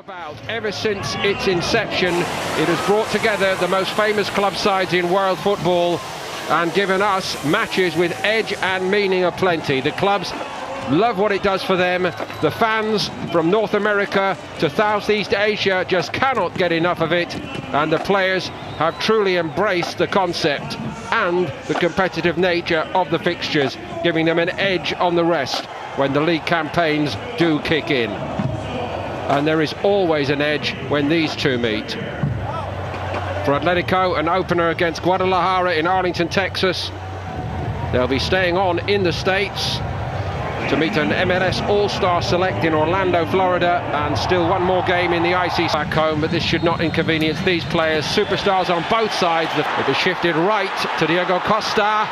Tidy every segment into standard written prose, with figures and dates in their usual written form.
About ever since its inception, it has brought together the most famous club sides in world football and given us matches with edge and meaning aplenty. The clubs love what it does for them. The fans from North America to Southeast Asia just cannot get enough of it, and the players have truly embraced the concept and the competitive nature of the fixtures, giving them an edge on the rest when the league campaigns do kick in. And there is always an edge when these two meet. For Atletico, an opener against Guadalajara in Arlington, Texas. They'll be staying on in the States to meet an MLS All-Star select in Orlando, Florida, and still one more game in the ICC back home, but this should not inconvenience these players. Superstars on both sides. It is shifted right to Diego Costa.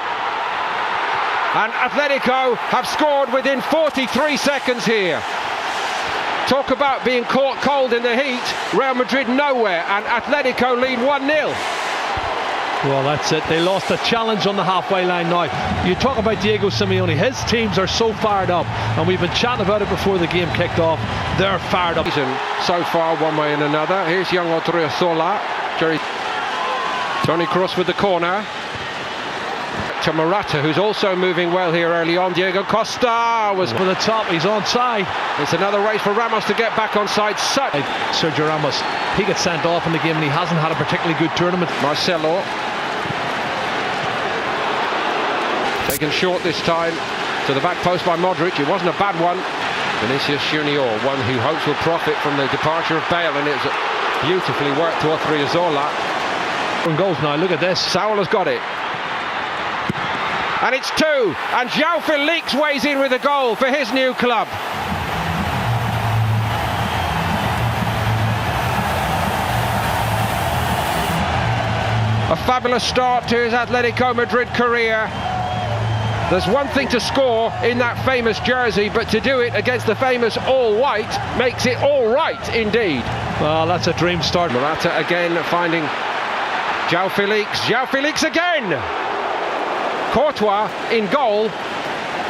And Atletico have scored within 43 seconds here. Talk about being caught cold in the heat. Real Madrid nowhere, and Atletico lead 1-0. Well, that's it. They lost a challenge on the halfway line now. You talk about Diego Simeone. His teams are so fired up, and we've been chatting about it before the game kicked off. They're fired up. So far, one way and another. Here's young Odriozola. Tony Kroos with the corner. To Morata, who's also moving well here early on. Diego Costa was for the top. He's onside. It's another race for Ramos to get back onside. Sergio Ramos, he gets sent off in the game and he hasn't had a particularly good tournament. Marcelo taken short this time to the back post by Modric. It wasn't a bad one. Vinicius Junior, one who hopes will profit from the departure of Bale, and it's beautifully worked to Odriozola. Goals now. Look at this. Saul has got it. And it's two, and João Felix weighs in with a goal for his new club. A fabulous start to his Atletico Madrid career. There's one thing to score in that famous jersey, but to do it against the famous all-white makes it all right indeed. Well, that's a dream start. Morata again finding João Felix. João Felix again! Courtois in goal,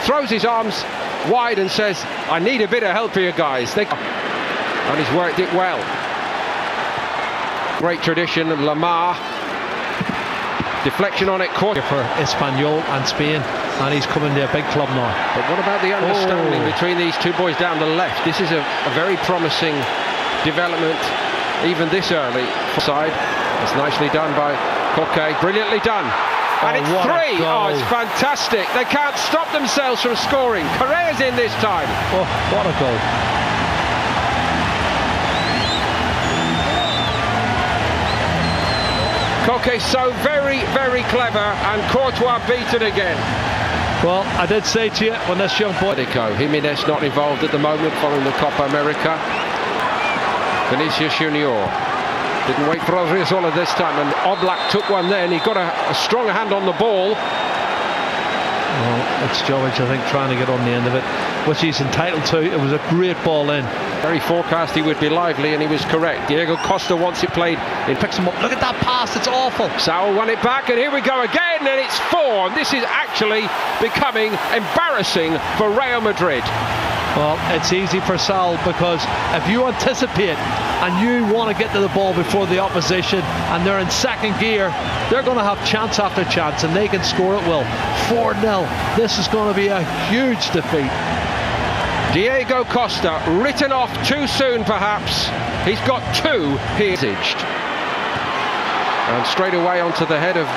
throws his arms wide and says, I need a bit of help here, guys. And he's worked it well. Great tradition of Lamar. Deflection on it, Courtois. For Espanyol and Spain, and he's coming to a big club now. But what about the understanding between these two boys down the left? This is a very promising development, even this early. Side. It's nicely done by Koke, brilliantly done. And it's three. Oh, it's fantastic. They can't stop themselves from scoring. Correa's in this time. Oh, what a goal. Koke so very, very clever, and Courtois beaten again. Well, I did say to you when this young boy... Jimenez not involved at the moment following the Copa America. Vinicius Junior. Didn't wait for Odriozola this time, and Oblak took one then. He got a strong hand on the ball. Well, it's Jovic, I think, trying to get on the end of it, which he's entitled to. It was a great ball in. Very forecast he would be lively, and he was correct. Diego Costa wants it played. It picks him up. Look at that pass, it's awful. Saul won it back, and here we go again, and it's four. And this is actually becoming embarrassing for Real Madrid. Well, it's easy for Saul, because if you anticipate and you want to get to the ball before the opposition and they're in second gear, they're going to have chance after chance, and they can score at will. 4-0. This is going to be a huge defeat. Diego Costa, written off too soon perhaps. He's got two here. And straight away onto the head of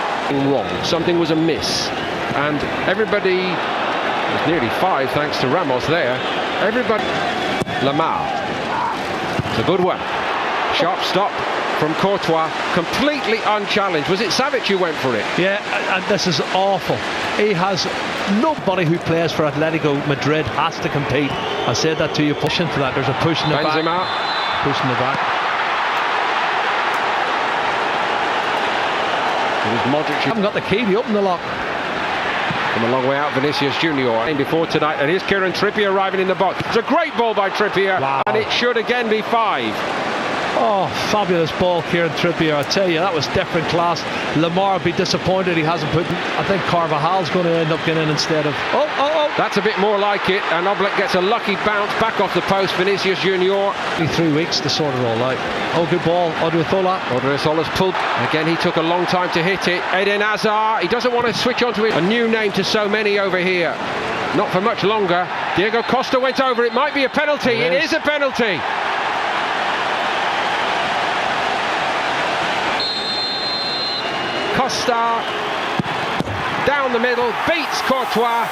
wrong. Something was amiss. And everybody, there's nearly five thanks to Ramos there. Everybody, Lamar. It's a good one. Sharp stop from Courtois, completely unchallenged. Was it Savic who went for it? Yeah, and this is awful. He has nobody who plays for Atletico Madrid has to compete. I said that to you, pushing for that. There's a push in the Benzema. back. Push in the back. It was Modric. I haven't got the key to open the lock. From a long way out, Vinicius Junior before tonight, and here's Kieran Trippier arriving in the box. It's a great ball by Trippier, wow. And it should again be 5. Oh, fabulous ball, Kieran Trippier. I tell you, that was different class. Lamar would be disappointed he hasn't put... I think Carvajal's going to end up getting in instead of... Oh, That's a bit more like it, and Oblak gets a lucky bounce back off the post. Vinicius Junior. 3 weeks to sort it all out. Oh, good ball, Odriozola. Odriozola's pulled. Again, he took a long time to hit it. Eden Hazard, he doesn't want to switch on to it. A new name to so many over here. Not for much longer. Diego Costa went over. It might be a penalty. It is a penalty. Costa down the middle, beats Courtois,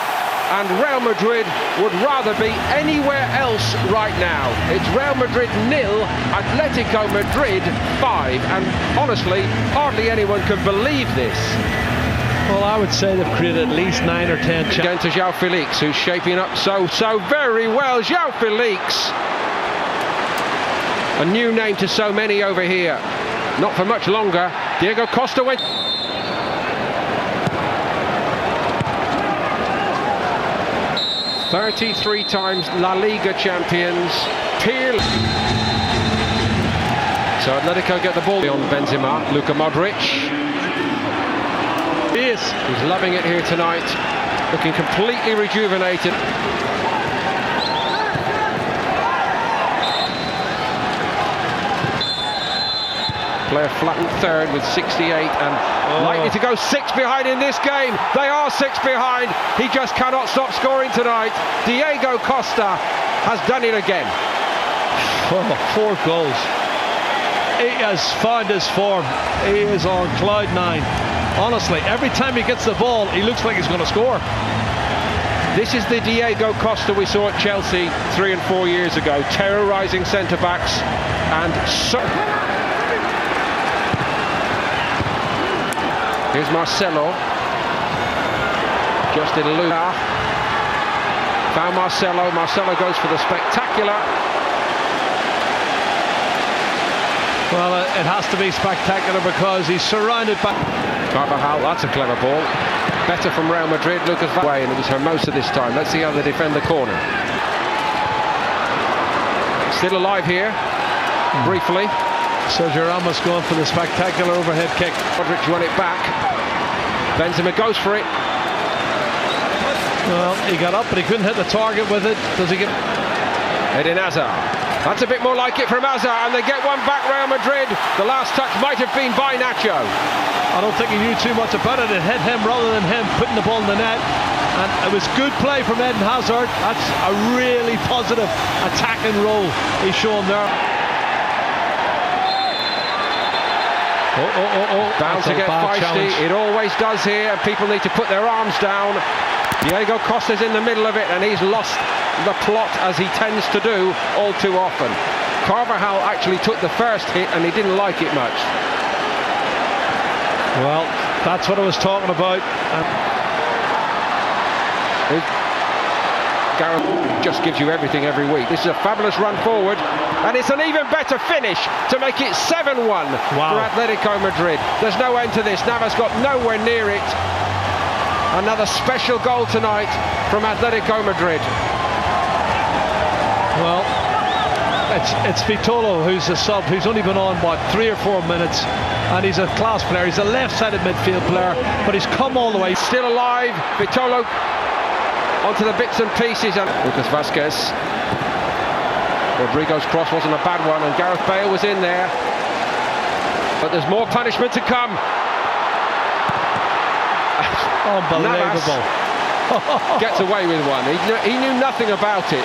and Real Madrid would rather be anywhere else right now. It's Real Madrid 0, Atletico Madrid 5, and honestly, hardly anyone can believe this. Well, I would say they've created at least 9 or 10 chances. Again to João Felix, who's shaping up so very well. João Felix, a new name to so many over here. Not for much longer. Diego Costa went. "33 times La Liga champions, peerless." So Atletico get the ball on Benzema, Luka Modric. He's loving it here tonight, looking completely rejuvenated. Player flattened third with 68 and likely to go 6 behind in this game. They are 6 behind. He just cannot stop scoring tonight. Diego Costa has done it again. 4 goals. He has found his form. He is on cloud 9. Honestly, every time he gets the ball, he looks like he's going to score. This is the Diego Costa we saw at Chelsea 3 and 4 years ago, terrorising centre-backs and so... Here's Marcelo. Just in Luna. Found Marcelo. Marcelo goes for the spectacular. Well, it has to be spectacular because he's surrounded by... Carvajal, that's a clever ball. Better from Real Madrid. Lucas Vazquez, and it was Hermosa this time. Let's see how they defend the corner. Still alive here. Briefly. Sergio Ramos going for the spectacular overhead kick. Modric won it back. Benzema goes for it. Well, he got up, but he couldn't hit the target with it. Does he get... Eden Hazard. That's a bit more like it from Hazard, and they get one back, Real Madrid. The last touch might have been by Nacho. I don't think he knew too much about it. It hit him rather than him putting the ball in the net. And it was good play from Eden Hazard. That's a really positive attacking role he's shown there. Bound to get feisty. It always does here. People need to put their arms down. Diego Costa's in the middle of it, and he's lost the plot, as he tends to do all too often. Carvajal actually took the first hit, and he didn't like it much. Well, that's what I was talking about. Gareth just gives you everything every week. This is a fabulous run forward, and it's an even better finish to make it 7-1 for Atletico Madrid. There's no end to this. Navas got nowhere near it. Another special goal tonight from Atletico Madrid. Well, it's Vitolo who's a sub, who's only been on, what, 3 or 4 minutes, and he's a class player. He's a left-sided midfield player, but he's come all the way. Still alive. Vitolo onto the bits and pieces, and Lucas Vazquez. Rodrigo's cross wasn't a bad one, and Gareth Bale was in there. But there's more punishment to come. Unbelievable. Gets away with one. He knew nothing about it.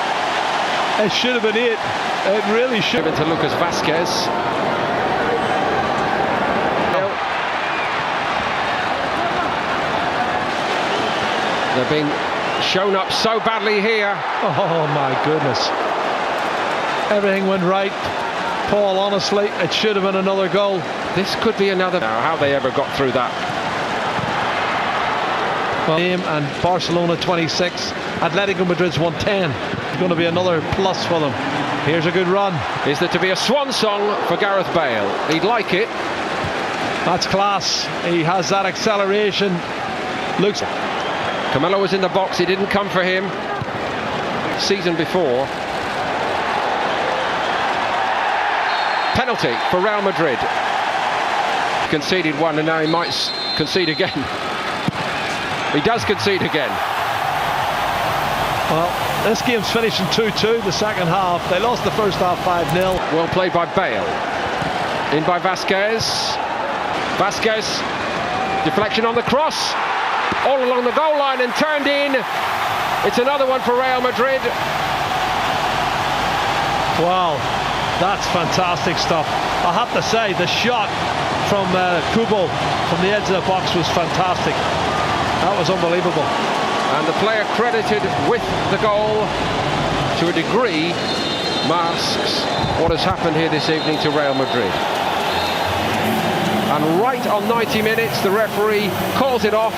It should have been it. It really should. Give it to Lucas Vazquez. They're being shown up so badly here. Oh my goodness. Everything went right. Paul, honestly, it should have been another goal. This could be another. Now, how they ever got through that. And Barcelona 26, Atletico Madrid's 110. It's going to be another plus for them. Here's a good run. Is there to be a swan song for Gareth Bale? He'd like it. That's class. He has that acceleration. Looks. Camelo was in the box. He didn't come for him. Season before. Penalty for Real Madrid. Conceded one, and now he might concede again. He does concede again. Well, this game's finishing 2-2 the second half. They lost the first half 5-0. Well played by Bale. In by Vasquez. Vasquez, deflection on the cross, all along the goal line and turned in. It's another one for Real Madrid. Wow, that's fantastic stuff. I have to say, the shot from Kubo from the edge of the box was fantastic. That was unbelievable. And the player credited with the goal, to a degree, masks what has happened here this evening to Real Madrid. And right on 90 minutes, the referee calls it off.